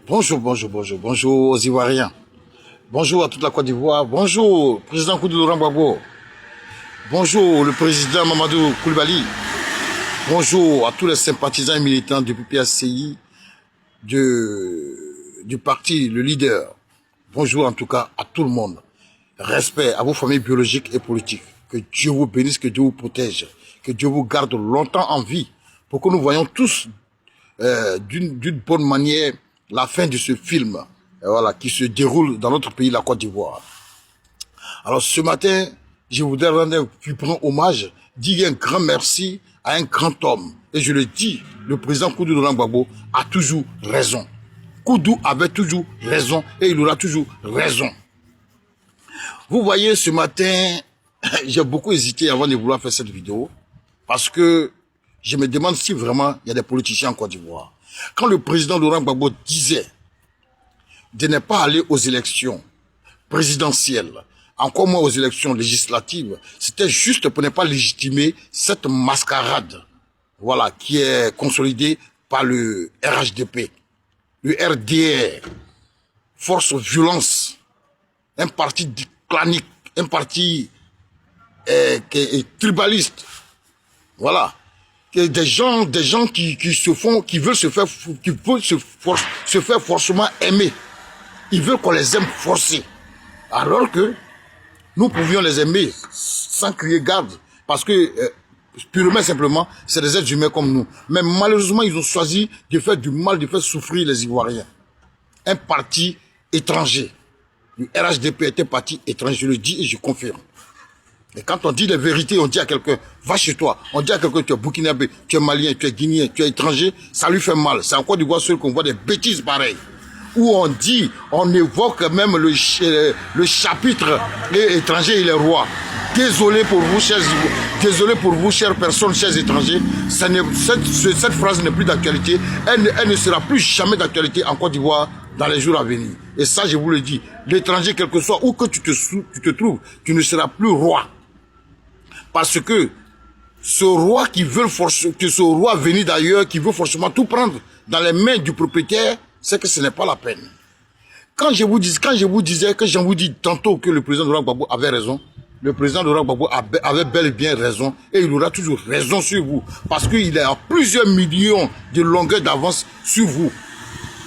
Bonjour, bonjour, bonjour, bonjour aux Ivoiriens. Bonjour à toute la Côte d'Ivoire. Bonjour, président Koudou Laurent Gbagbo. Bonjour, le président Mamadou Koulibaly. Bonjour à tous les sympathisants et militants du PPACI, du parti, le leader. Bonjour en tout cas à tout le monde. Respect à vos familles biologiques et politiques. Que Dieu vous bénisse, que Dieu vous protège. Que Dieu vous garde longtemps en vie. Pour que nous voyons tous d'une bonne manière la fin de ce film voilà, qui se déroule dans notre pays, la Côte d'Ivoire. Alors ce matin, je voudrais rendre un plus grand hommage, dire un grand merci à un grand homme. Et je le dis, le président Koudou Laurent Gbagbo a toujours raison. Koudou avait toujours raison et il aura toujours raison. Vous voyez, ce matin, j'ai beaucoup hésité avant de vouloir faire cette vidéo parce que je me demande si vraiment il y a des politiciens en Côte d'Ivoire. Quand le président Laurent Gbagbo disait de ne pas aller aux élections présidentielles, encore moins aux élections législatives, c'était juste pour ne pas légitimer cette mascarade, voilà, qui est consolidée par le RHDP, le RDR, Force Violence, un parti clanique, un parti qui est tribaliste, voilà. Des gens qui veulent se faire forcément aimer. Ils veulent qu'on les aime forcés. Alors que nous pouvions les aimer sans crier garde. Parce que, purement et simplement, c'est des êtres humains comme nous. Mais malheureusement, ils ont choisi de faire du mal, de faire souffrir les Ivoiriens. Un parti étranger. Le RHDP était un parti étranger, je le dis et je confirme. Et quand on dit les vérités, on dit à quelqu'un, va chez toi. On dit à quelqu'un, tu es burkinabé, tu es malien, tu es guinéen, tu es étranger, ça lui fait mal. C'est en Côte d'Ivoire seul qu'on voit des bêtises pareilles. Où on dit, on évoque même le chapitre étranger, il est roi. Désolé pour vous, chères personnes, chers étrangers. Cette phrase n'est plus d'actualité. Elle ne sera plus jamais d'actualité en Côte d'Ivoire dans les jours à venir. Et ça, je vous le dis, l'étranger, quel que soit où que tu te trouves, tu ne seras plus roi. Parce que ce roi ce roi venu d'ailleurs, qui veut forcément tout prendre dans les mains du propriétaire, c'est que ce n'est pas la peine. Quand je vous dis tantôt que le président Laurent Gbagbo avait raison, le président Laurent Gbagbo avait bel et bien raison, et il aura toujours raison sur vous, parce qu'il a plusieurs millions de longueurs d'avance sur vous.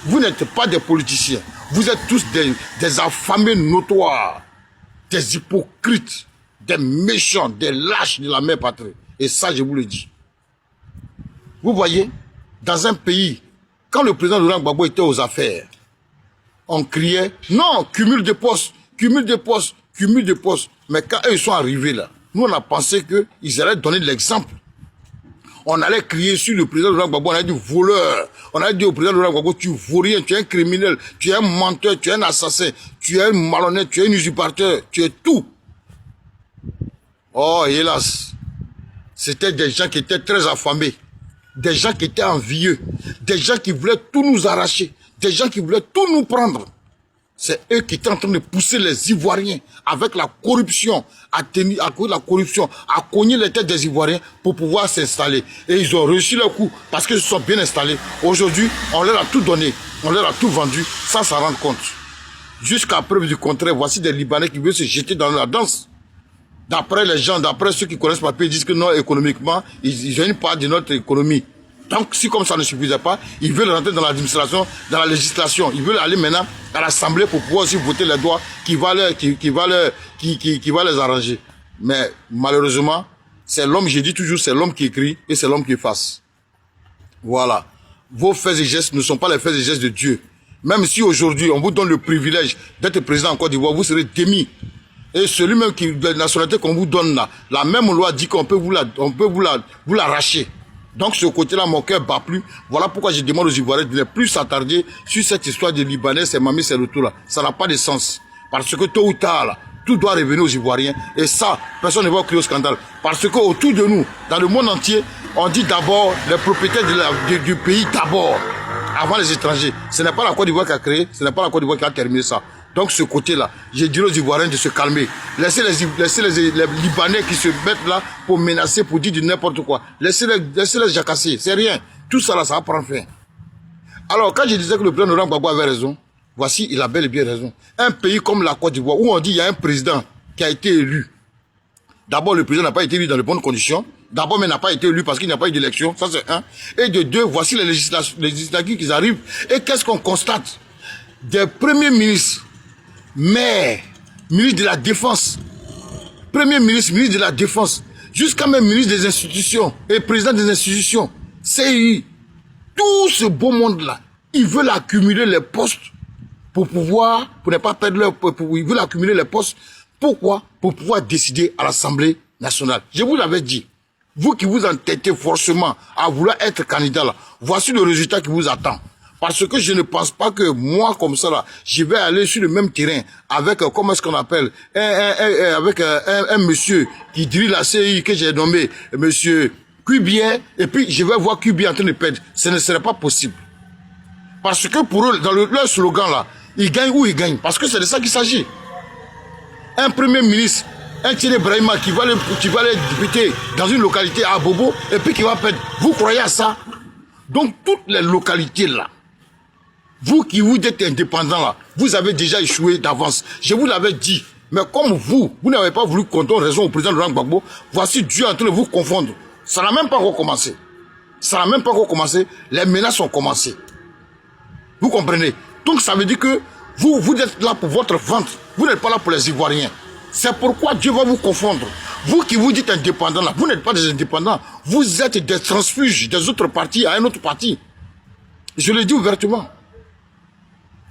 Vous n'êtes pas des politiciens, vous êtes tous des affamés notoires, des hypocrites, des méchants, des lâches de la mère patrie. Et ça, je vous le dis. Vous voyez, dans un pays, quand le président Laurent Gbagbo était aux affaires, on criait, non, cumul de postes, cumul de postes, cumul de postes. Mais quand eux sont arrivés là, nous on a pensé qu'ils allaient donner de l'exemple. On allait crier sur le président Laurent Gbagbo, on a dit voleur. On a dit au président Laurent Gbagbo, tu vaux rien, tu es un criminel, tu es un menteur, tu es un assassin, tu es un malhonnête, tu es un usurpateur, tu es tout. Oh, hélas, c'était des gens qui étaient très affamés, des gens qui étaient envieux, des gens qui voulaient tout nous arracher, des gens qui voulaient tout nous prendre. C'est eux qui étaient en train de pousser les Ivoiriens avec la corruption, à cogner les têtes des Ivoiriens pour pouvoir s'installer. Et ils ont réussi leur coup parce qu'ils se sont bien installés. Aujourd'hui, on leur a tout donné, on leur a tout vendu sans s'en rendre compte. Jusqu'à preuve du contraire, voici des Libanais qui veulent se jeter dans la danse. D'après les gens, d'après ceux qui connaissent le papier, ils disent que non, économiquement, ils ont une part de notre économie. Donc, si comme ça ne suffisait pas, ils veulent rentrer dans l'administration, dans la législation. Ils veulent aller maintenant à l'Assemblée pour pouvoir aussi voter les droits qui va les arranger. Mais malheureusement, c'est l'homme, je dis toujours, c'est l'homme qui écrit et c'est l'homme qui efface. Voilà. Vos faits et gestes ne sont pas les faits et gestes de Dieu. Même si aujourd'hui, on vous donne le privilège d'être président en Côte d'Ivoire, vous serez démis. Et celui même de la nationalité qu'on vous donne là, la même loi dit qu'on peut vous l'arracher. Donc ce côté-là, mon cœur bat plus. Voilà pourquoi je demande aux Ivoiriens de ne plus s'attarder sur cette histoire de Libanais, c'est Mami, c'est le tout là. Ça n'a pas de sens. Parce que tôt ou tard, là, tout doit revenir aux Ivoiriens. Et ça, personne ne va crier au scandale. Parce qu'autour de nous, dans le monde entier, on dit d'abord les propriétaires du pays d'abord, avant les étrangers. Ce n'est pas la Côte d'Ivoire qui a créé, ce n'est pas la Côte d'Ivoire qui a terminé ça. Donc ce côté-là, je dirais aux Ivoiriens de se calmer. Laissez les Libanais qui se mettent là pour menacer, pour dire du n'importe quoi. Laissez-les jacasser, c'est rien. Tout ça là, ça va prendre fin. Alors, quand je disais que le président Laurent Gbagbo avait raison, voici, il a bel et bien raison. Un pays comme la Côte d'Ivoire, où on dit qu'il y a un président qui a été élu. D'abord, le président n'a pas été élu dans de bonnes conditions. D'abord, mais n'a pas été élu parce qu'il n'y a pas eu d'élection. Ça, c'est un. Et de deux, voici les législatives qui arrivent. Et qu'est-ce qu'on constate? Des premiers ministres, maires, ministres de la Défense, premier ministre, ministre de la Défense, jusqu'à même ministre des institutions et président des institutions, CI, tout ce beau monde-là, ils veulent accumuler les postes pour pouvoir, pour ne pas perdre leur... Ils veulent accumuler les postes. Pourquoi? Pour pouvoir décider à l'Assemblée nationale. Je vous l'avais dit, vous qui vous entêtez forcément à vouloir être candidat là, voici le résultat qui vous attend. Parce que je ne pense pas que moi, comme ça là, je vais aller sur le même terrain avec, comment est-ce qu'on appelle, avec un monsieur qui dirige la CI que j'ai nommé monsieur Cubier, et puis je vais voir Cubier en train de perdre. Ce ne serait pas possible. Parce que pour eux, dans leur slogan là, ils gagnent ou ils gagnent. Parce que c'est de ça qu'il s'agit. Un premier ministre, un Thierry Brahima qui va aller députer dans une localité à Bobo et puis qui va perdre. Vous croyez à ça? Donc toutes les localités là, vous qui vous êtes indépendants là, vous avez déjà échoué d'avance. Je vous l'avais dit. Mais comme vous n'avez pas voulu compter raison au président Laurent Gbagbo, voici Dieu en train de vous confondre. Ça n'a même pas recommencé. Ça n'a même pas recommencé. Les menaces ont commencé. Vous comprenez? Donc ça veut dire que vous êtes là pour votre ventre. Vous n'êtes pas là pour les Ivoiriens. C'est pourquoi Dieu va vous confondre. Vous qui vous dites indépendants là, vous n'êtes pas des indépendants. Vous êtes des transfuges des autres partis à un autre parti. Je le dis ouvertement.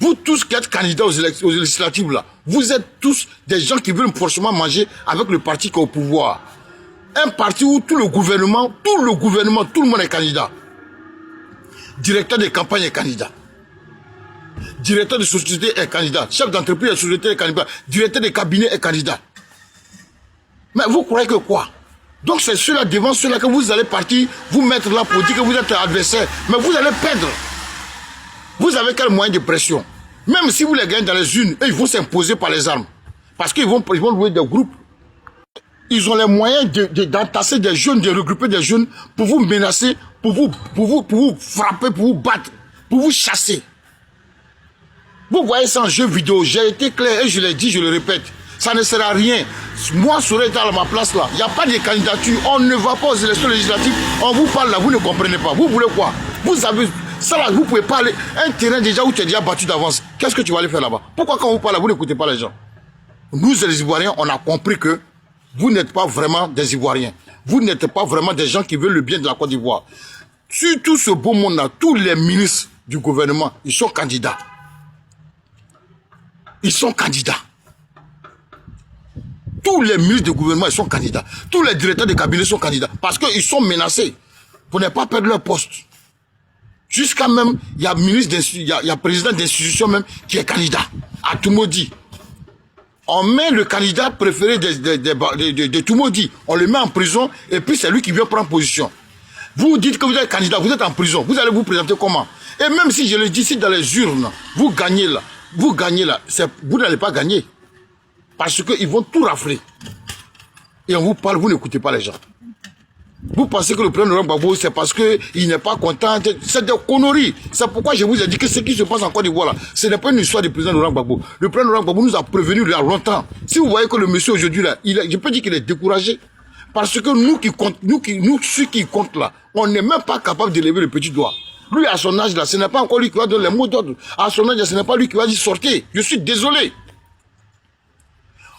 Vous tous qui êtes candidats aux législatives là, vous êtes tous des gens qui veulent forcément manger avec le parti qui est au pouvoir. Un parti où tout le gouvernement, tout le monde est candidat. Directeur de campagne est candidat. Directeur de société est candidat. Chef d'entreprise de société est candidat. Directeur de cabinet est candidat. Mais vous croyez que quoi? Donc c'est ceux-là devant ceux-là que vous allez partir, vous mettre là pour dire que vous êtes adversaire. Mais vous allez perdre. Vous avez quel moyen de pression? Même si vous les gagnez dans les unes, ils vont s'imposer par les armes. Parce qu'ils vont louer des groupes. Ils ont les moyens d'entasser des jeunes, de regrouper des jeunes pour vous menacer, pour vous frapper, pour vous battre, pour vous chasser. Vous voyez ça en jeu vidéo, j'ai été clair et je l'ai dit, je le répète. Ça ne sert à rien. Moi, je serais à ma place là. Il n'y a pas de candidature. On ne va pas aux élections législatives. On vous parle là, vous ne comprenez pas. Vous voulez quoi? Vous avez... Ça là, vous ne pouvez pas aller... Un terrain déjà où tu es déjà battu d'avance. Qu'est-ce que tu vas aller faire là-bas? Pourquoi quand on vous parle là, vous n'écoutez pas les gens? Nous, les Ivoiriens, on a compris que vous n'êtes pas vraiment des Ivoiriens. Vous n'êtes pas vraiment des gens qui veulent le bien de la Côte d'Ivoire. Sur tout ce beau monde-là, tous les ministres du gouvernement, ils sont candidats. Ils sont candidats. Tous les ministres du gouvernement, ils sont candidats. Tous les directeurs de cabinet sont candidats. Parce qu'ils sont menacés pour ne pas perdre leur poste. Jusqu'à même, il y a ministre, il y a président d'institution même qui est candidat. À Toumoudi. On met le candidat préféré de Toumoudi. On le met en prison et puis c'est lui qui vient prendre position. Vous dites que vous êtes candidat, vous êtes en prison. Vous allez vous présenter comment? Et même si je le dis ici dans les urnes, vous gagnez là. Vous gagnez là, vous n'allez pas gagner. Parce qu'ils vont tout rafler. Et on vous parle, vous n'écoutez pas les gens. Vous pensez que le président Laurent Gbagbo, c'est parce qu'il n'est pas content. C'est des conneries. C'est pourquoi je vous ai dit que ce qui se passe en Côte d'Ivoire là, ce n'est pas une histoire du président Laurent Gbagbo. Le président Laurent Gbagbo nous a prévenu il y a longtemps. Si vous voyez que le monsieur aujourd'hui là, je peux dire qu'il est découragé. Parce que ceux qui comptent là, on n'est même pas capable d'élever le petit doigt. Lui, à son âge là, ce n'est pas encore lui qui va donner les mots d'ordre. À son âge, ce n'est pas lui qui va dire sortez. Je suis désolé.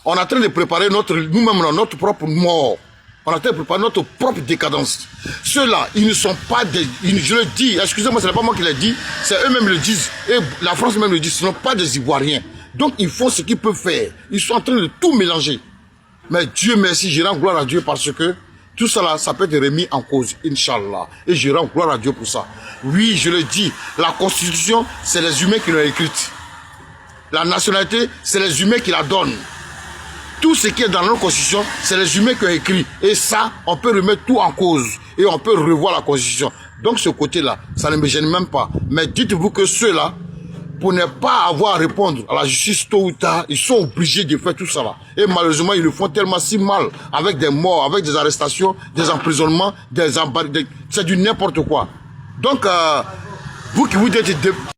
On est en train de préparer nous-mêmes notre propre mort. On est en train de préparer notre propre décadence. Ceux-là, ils ne sont pas des... Je le dis, excusez-moi, ce n'est pas moi qui le dis, c'est eux-mêmes le disent. Et la France même le dit, ce ne sont pas des Ivoiriens. Donc, ils font ce qu'ils peuvent faire. Ils sont en train de tout mélanger. Mais Dieu merci, je rends gloire à Dieu parce que tout ça là, ça peut être remis en cause, Inch'Allah. Et je rends gloire à Dieu pour ça. Oui, je le dis, la Constitution, c'est les humains qui l'ont écrite. La nationalité, c'est les humains qui la donnent. Tout ce qui est dans notre Constitution, c'est les humains qui ont écrit. Et ça, on peut remettre tout en cause. Et on peut revoir la Constitution. Donc ce côté-là, ça ne me gêne même pas. Mais dites-vous que ceux-là, pour ne pas avoir à répondre à la justice tôt ou tard, ils sont obligés de faire tout ça là. Et malheureusement, ils le font tellement si mal, avec des morts, avec des arrestations, des emprisonnements, c'est du n'importe quoi. Donc, Vous qui vous dites